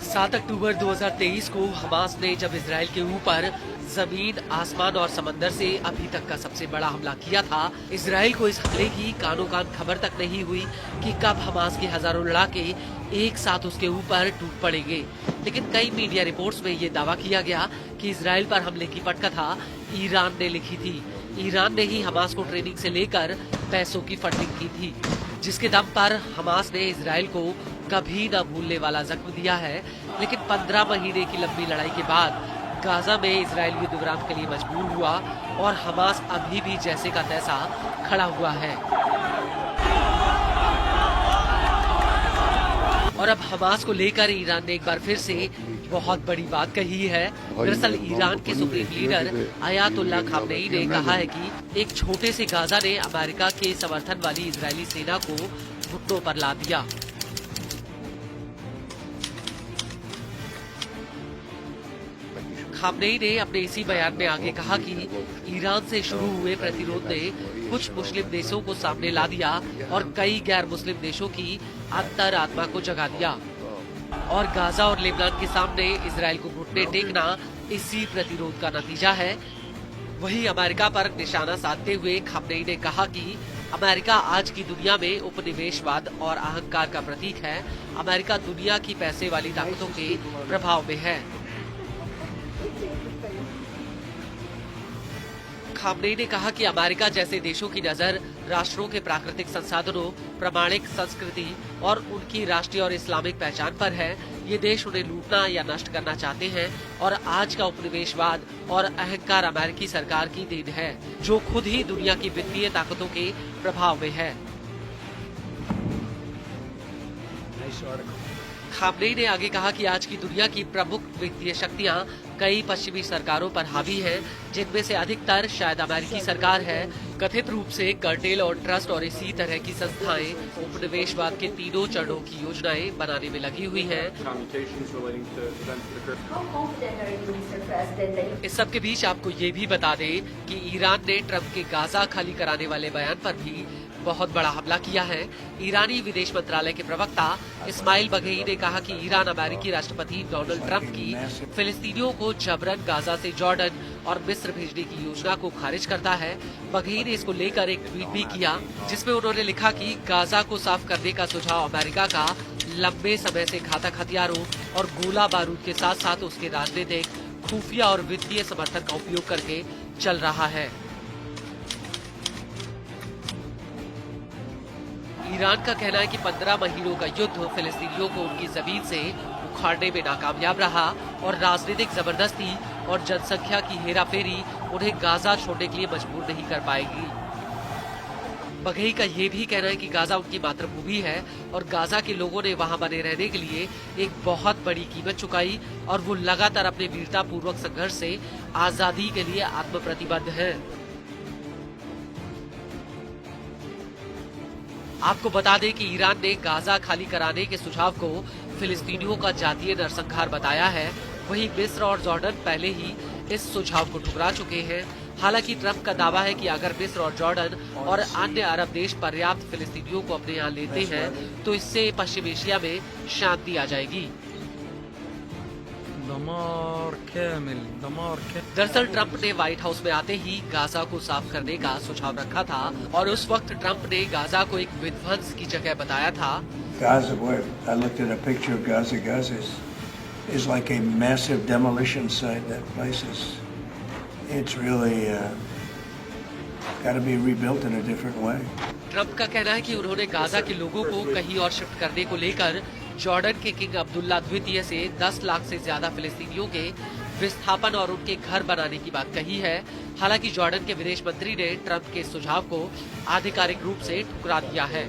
7 अक्टूबर 2023 को हमास ने जब इजराइल के ऊपर जमीन, आसमान और समंदर से अभी तक का सबसे बड़ा हमला किया था, इजराइल को इस हमले की कानो कान खबर तक नहीं हुई कि कब हमास के हजारों लड़ाके एक साथ उसके ऊपर टूट पड़ेंगे। लेकिन कई मीडिया रिपोर्ट्स में ये दावा किया गया कि इजराइल पर हमले की पटकथा ईरान ने लिखी थी। ईरान ने ही हमास को ट्रेनिंग से लेकर पैसों की फंडिंग की थी, जिसके दम पर हमास ने इजराइल को कभी न भूलने वाला जख्म दिया है। लेकिन 15 महीने की लंबी लड़ाई के बाद गाजा में इजराइल युद्ध विराम के लिए मजबूर हुआ और हमास अभी भी जैसे का तैसा खड़ा हुआ है। और अब हमास को लेकर ईरान ने एक बार फिर से बहुत बड़ी बात कही है। दरअसल ईरान के सुप्रीम लीडर अयातुल्ला खामनेई ने कहा है कि एक छोटे से गाजा ने अमेरिका के समर्थन वाली इजरायली सेना को घुटनों पर ला दिया। खामनेई ने अपने इसी बयान में आगे कहा कि ईरान से शुरू हुए प्रतिरोध ने कुछ मुस्लिम देशों को सामने ला दिया और कई गैर मुस्लिम देशों की अंतरात्मा को जगा दिया, और गाजा और लेबनान के सामने इजराइल को घुटने टेकना इसी प्रतिरोध का नतीजा है। वहीं अमेरिका पर निशाना साधते हुए खामनेई ने कहा कि अमेरिका आज की दुनिया में उपनिवेशवाद और अहंकार का प्रतीक है। अमेरिका दुनिया की पैसे वाली ताकतों के प्रभाव में है। खामनेई ने कहा कि अमेरिका जैसे देशों की नजर राष्ट्रों के प्राकृतिक संसाधनों, प्रामाणिक संस्कृति और उनकी राष्ट्रीय और इस्लामिक पहचान पर है। ये देश उन्हें लूटना या नष्ट करना चाहते हैं, और आज का उपनिवेशवाद और अहंकार अमेरिकी सरकार की देन है, जो खुद ही दुनिया की वित्तीय ताकतों के प्रभाव में है। खामनेई ने आगे कहा कि आज की दुनिया की प्रमुख वित्तीय शक्तियां कई पश्चिमी सरकारों पर हावी हैं, जिनमें से अधिकतर शायद अमेरिकी सरकार है। कथित रूप से कर्टेल और ट्रस्ट और इसी तरह की संस्थाएं उपनिवेशवाद के तीनों चरणों की योजनाएं बनाने में लगी हुई हैं। इस सब के बीच आपको ये भी बता दें कि ईरान ने ट्रंप के गाजा खाली कराने वाले बयान पर भी बहुत बड़ा हमला किया है। ईरानी विदेश मंत्रालय के प्रवक्ता इस्माइल बघेई ने कहा कि ईरान अमेरिकी राष्ट्रपति डोनाल्ड ट्रंप की फिलिस्तीनियों को जबरन गाजा से जॉर्डन और मिस्र भेजने की योजना को खारिज करता है। बघेई ने इसको लेकर एक ट्वीट भी किया, जिसमें उन्होंने लिखा कि गाजा को साफ करने का सुझाव अमेरिका का लंबे समय से घातक हथियारों और गोला बारूद के साथ साथ उसके राजनीतिक, खुफिया और वित्तीय समर्थन का उपयोग करके चल रहा है। ईरान का कहना है कि 15 महीनों का युद्ध फिलिस्तीनियों को उनकी जमीन से उखाड़ने में नाकामयाब रहा, और राजनीतिक जबरदस्ती और जनसंख्या की हेराफेरी उन्हें गाजा छोड़ने के लिए मजबूर नहीं कर पाएगी। बघेई का ये भी कहना है कि गाजा उनकी मातृभूमि है और गाजा के लोगों ने वहां बने रहने के लिए एक बहुत बड़ी कीमत चुकाई, और वो लगातार अपने वीरतापूर्वक संघर्ष से आजादी के लिए आत्मप्रतिबद्ध हैं। आपको बता दें कि ईरान ने गाजा खाली कराने के सुझाव को फिलिस्तीनियों का जातीय नरसंहार बताया है। वहीं मिस्र और जॉर्डन पहले ही इस सुझाव को ठुकरा चुके हैं। हालांकि ट्रंप का दावा है कि अगर मिस्र और जॉर्डन और अन्य अरब देश पर्याप्त फिलिस्तीनियों को अपने यहाँ लेते हैं तो इससे पश्चिम एशिया में शांति आ जाएगी। दरअसल ट्रंप ने व्हाइट हाउस में आते ही गाजा को साफ करने का सुझाव रखा था, और उस वक्त ट्रंप ने गाजा को एक विध्वंस की जगह बताया था। Gaza, where I looked at a picture of Gaza. Gaza is like a massive demolition site. That place is, it's really got to be rebuilt in a different way. Trump का कहना है कि उन्होंने गाजा के लोगों को कहीं और शिफ्ट करने को लेकर जॉर्डन के किंग अब्दुल्ला द्वितीय से 10 लाख से ज्यादा फिलिस्तीनियों के विस्थापन और उनके घर बनाने की बात कही है। हालांकि जॉर्डन के विदेश मंत्री ने ट्रंप के सुझाव को आधिकारिक रूप से ठुकरा दिया है।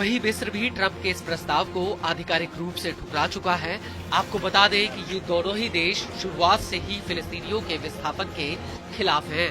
वहीं मिस्र भी ट्रंप के इस प्रस्ताव को आधिकारिक रूप से ठुकरा चुका है। आपको बता दें कि ये दोनों ही देश शुरुआत से ही फिलिस्तीनियों के विस्थापन के खिलाफ हैं।